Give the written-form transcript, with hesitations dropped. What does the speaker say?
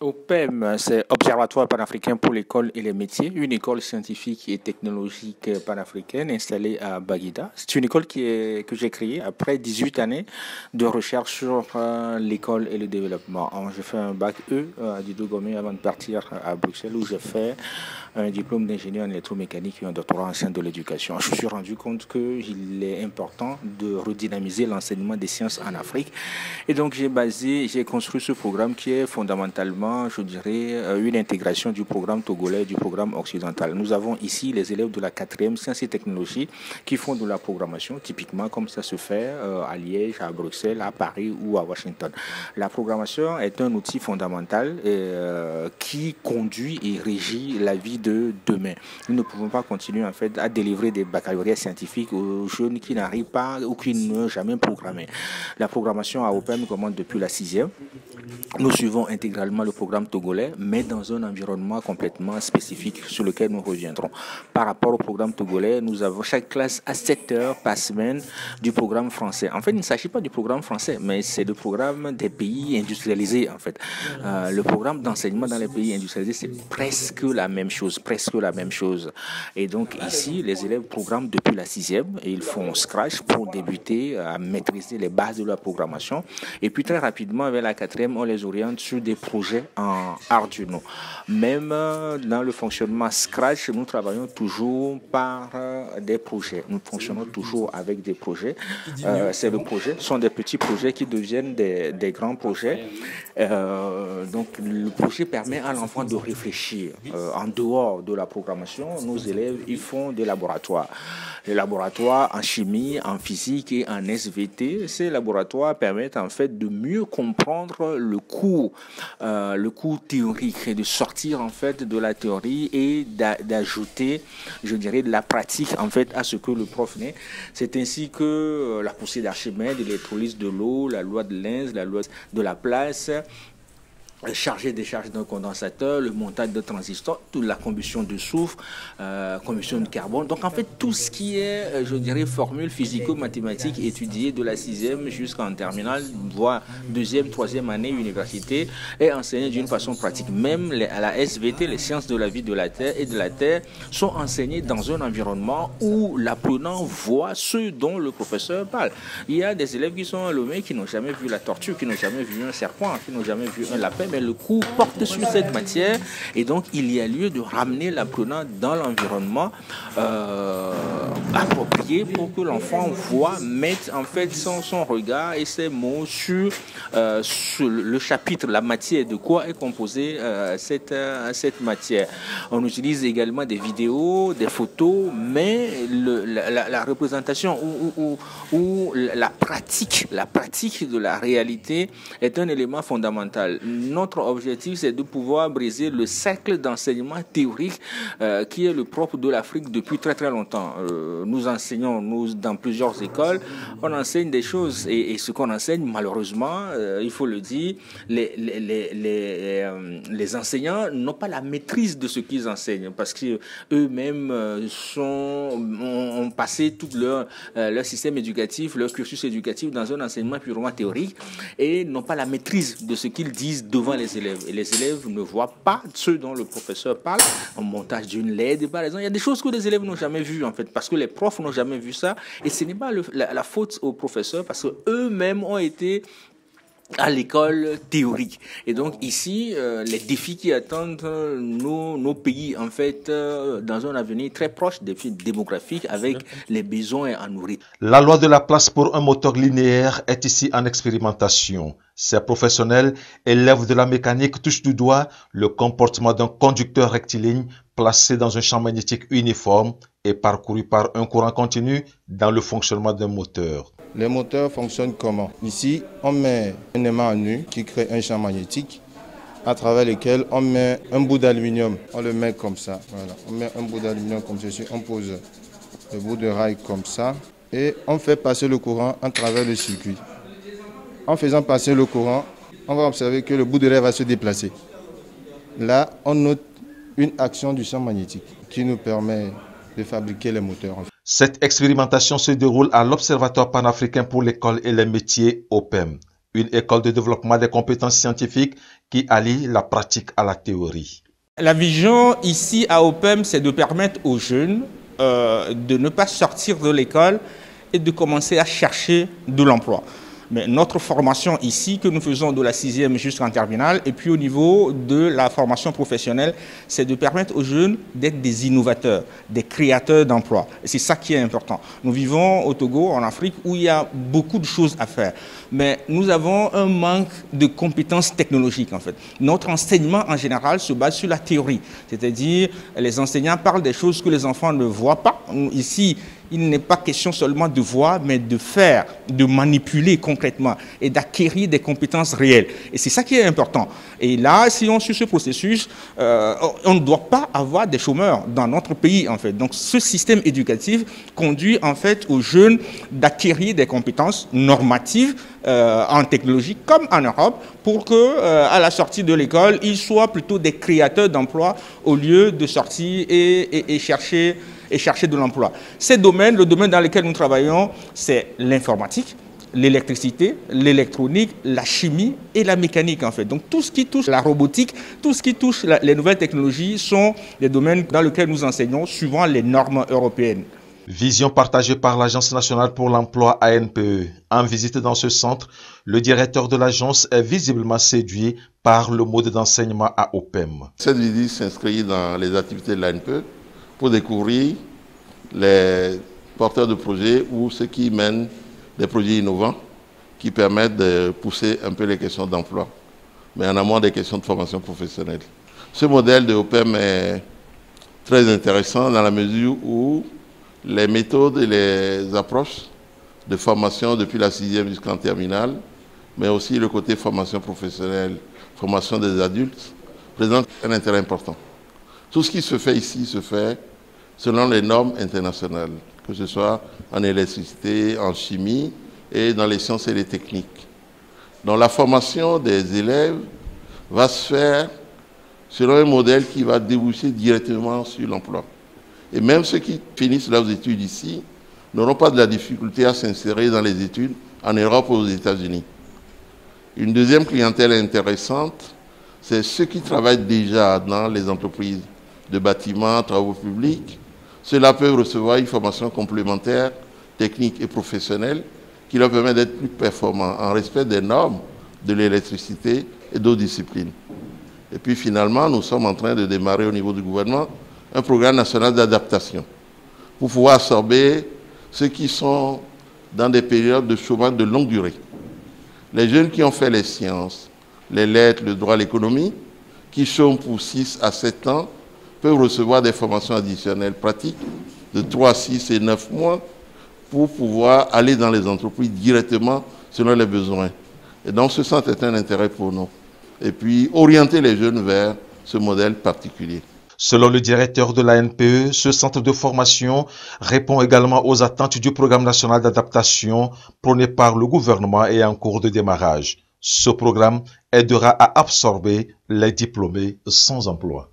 OPEM, c'est Observatoire panafricain pour l'école et les métiers, une école scientifique et technologique panafricaine installée à Baguida. C'est une école que j'ai créée après 18 années de recherche sur l'école et le développement. J'ai fait un bac E à Dido Gomé avant de partir à Bruxelles où j'ai fait un diplôme d'ingénieur en électromécanique et un doctorat en sciences de l'éducation. Je me suis rendu compte qu'il est important de redynamiser l'enseignement des sciences en Afrique. Et donc j'ai construit ce programme qui est fondamentalement, je dirais, une intégration du programme togolais et du programme occidental. Nous avons ici les élèves de la 4e sciences et technologies qui font de la programmation, typiquement comme ça se fait à Liège, à Bruxelles, à Paris ou à Washington. La programmation est un outil fondamental qui conduit et régit la vie de demain. Nous ne pouvons pas continuer en fait à délivrer des baccalauréats scientifiques aux jeunes qui n'arrivent pas ou qui n'ont jamais programmé. La programmation à OPEM commence depuis la 6e. Nous suivons intégralement le programme togolais, mais dans un environnement complètement spécifique sur lequel nous reviendrons. Par rapport au programme togolais, nous avons chaque classe à 7 heures par semaine du programme français. En fait, il ne s'agit pas du programme français, mais c'est le programme des pays industrialisés. En fait, le programme d'enseignement dans les pays industrialisés, c'est presque la même chose, Et donc ici, les élèves programment depuis la 6e et ils font Scratch pour débuter à maîtriser les bases de la programmation. Et puis très rapidement, vers la 4e, on les oriente sur des projets en Arduino. Même dans le fonctionnement Scratch, nous travaillons toujours par des projets. Nous fonctionnons toujours avec des projets. Ces projets sont des petits projets qui deviennent des grands projets. Donc le projet permet à l'enfant de réfléchir. En dehors de la programmation, nos élèves ils font des laboratoires. Les laboratoires en chimie, en physique et en SVT, ces laboratoires permettent en fait de mieux comprendre le cours théorique et de sortir en fait de la théorie et d'ajouter, je dirais, de la pratique en fait à ce que le prof n'est. C'est ainsi que la poussée d'Archimède, l'électrolyse de l'eau, la loi de Lenz, la loi de Laplace, charger et décharger d'un condensateur, le montage de transistors, toute la combustion de soufre, combustion de carbone. Donc en fait, tout ce qui est, je dirais, formule physico-mathématique étudiée de la 6e jusqu'en terminale, voire 2e, 3e année université, est enseignée d'une façon pratique. Même à la SVT, les sciences de la vie de la Terre et de la Terre sont enseignées dans un environnement où l'apprenant voit ce dont le professeur parle. Il y a des élèves qui sont à Lomé qui n'ont jamais vu la tortue, qui n'ont jamais vu un serpent, qui n'ont jamais vu un lapin, mais le cours porte sur cette matière et donc il y a lieu de ramener l'apprenant dans l'environnement approprié pour que l'enfant mette en fait son regard et ses mots sur le chapitre, la matière, de quoi est composée cette matière. On utilise également des vidéos, des photos, mais la représentation ou la pratique de la réalité est un élément fondamental. Notre objectif, c'est de pouvoir briser le cercle d'enseignement théorique qui est le propre de l'Afrique depuis très très longtemps. Nous enseignons, dans plusieurs écoles, on enseigne des choses et ce qu'on enseigne, malheureusement, il faut le dire, les enseignants n'ont pas la maîtrise de ce qu'ils enseignent parce qu'eux-mêmes ont passé tout leur système éducatif, leur cursus éducatif dans un enseignement purement théorique et n'ont pas la maîtrise de ce qu'ils disent devant les élèves. Et les élèves ne voient pas ce dont le professeur parle, en montage d'une LED, par exemple. Il y a des choses que les élèves n'ont jamais vues, en fait, parce que les profs n'ont jamais vu ça. Et ce n'est pas la faute aux professeurs, parce qu'eux-mêmes ont été à l'école théorique. Et donc ici, les défis qui attendent nos pays, en fait, dans un avenir très proche, défis démographiques avec les besoins à nourrir. La loi de la place pour un moteur linéaire est ici en expérimentation. Ces professionnels, élèves de la mécanique, touchent du doigt le comportement d'un conducteur rectiligne placé dans un champ magnétique uniforme et parcouru par un courant continu dans le fonctionnement d'un moteur. Les moteurs fonctionnent comment? Ici, on met un aimant à nu qui crée un champ magnétique à travers lequel on met un bout d'aluminium. On le met comme ça. Voilà. On met un bout d'aluminium comme ceci. On pose le bout de rail comme ça et on fait passer le courant à travers le circuit. En faisant passer le courant, on va observer que le bout de rail va se déplacer. Là, on note une action du champ magnétique qui nous permet de fabriquer les moteurs. Cette expérimentation se déroule à l'Observatoire panafricain pour l'école et les métiers OPEM. une école de développement des compétences scientifiques qui allie la pratique à la théorie. La vision ici à OPEM, c'est de permettre aux jeunes de ne pas sortir de l'école et de commencer à chercher de l'emploi. Mais notre formation ici, que nous faisons de la 6e jusqu'en terminale, et puis au niveau de la formation professionnelle, c'est de permettre aux jeunes d'être des innovateurs, des créateurs d'emplois. Et c'est ça qui est important. Nous vivons au Togo, en Afrique, où il y a beaucoup de choses à faire. Mais nous avons un manque de compétences technologiques, en fait. Notre enseignement, en général, se base sur la théorie. C'est-à-dire, les enseignants parlent des choses que les enfants ne voient pas. Ici, il n'est pas question seulement de voir, mais de faire, de manipuler concrètement et d'acquérir des compétences réelles. Et c'est ça qui est important. Et là, si on suit ce processus, on ne doit pas avoir des chômeurs dans notre pays, en fait. Donc, ce système éducatif conduit, en fait, aux jeunes d'acquérir des compétences normatives en technologie, comme en Europe, pour que, à la sortie de l'école, ils soient plutôt des créateurs d'emplois au lieu de sortir et chercher de l'emploi. Ces domaines, le domaine dans lequel nous travaillons, c'est l'informatique, l'électricité, l'électronique, la chimie et la mécanique, en fait. Donc tout ce qui touche la robotique, tout ce qui touche les nouvelles technologies sont des domaines dans lesquels nous enseignons suivant les normes européennes. Vision partagée par l'Agence nationale pour l'emploi ANPE. En visite dans ce centre, le directeur de l'agence est visiblement séduit par le mode d'enseignement à OPEM. Cette visite s'inscrit dans les activités de l'ANPE pour découvrir les porteurs de projets ou ceux qui mènent des projets innovants qui permettent de pousser un peu les questions d'emploi, mais en amont des questions de formation professionnelle. Ce modèle de OPEM est très intéressant dans la mesure où les méthodes et les approches de formation depuis la 6e jusqu'en terminale, mais aussi le côté formation professionnelle, formation des adultes, présentent un intérêt important. Tout ce qui se fait ici se fait selon les normes internationales, que ce soit en électricité, en chimie et dans les sciences et les techniques. Donc la formation des élèves va se faire selon un modèle qui va déboucher directement sur l'emploi. Et même ceux qui finissent leurs études ici n'auront pas de la difficulté à s'insérer dans les études en Europe ou aux États-Unis. Une deuxième clientèle intéressante, c'est ceux qui travaillent déjà dans les entreprises de bâtiments, travaux publics. Ceux-là peuvent recevoir une formation complémentaire, technique et professionnelle qui leur permet d'être plus performants en respect des normes de l'électricité et d'autres disciplines. Et puis finalement, nous sommes en train de démarrer au niveau du gouvernement un programme national d'adaptation pour pouvoir absorber ceux qui sont dans des périodes de chômage de longue durée. Les jeunes qui ont fait les sciences, les lettres, le droit, l'économie, qui chôment pour 6 à 7 ans, peuvent recevoir des formations additionnelles pratiques de 3, 6 et 9 mois pour pouvoir aller dans les entreprises directement selon les besoins. Et donc ce centre est un intérêt pour nous. Et puis orienter les jeunes vers ce modèle particulier. Selon le directeur de l'ANPE, ce centre de formation répond également aux attentes du programme national d'adaptation prôné par le gouvernement et en cours de démarrage. Ce programme aidera à absorber les diplômés sans emploi.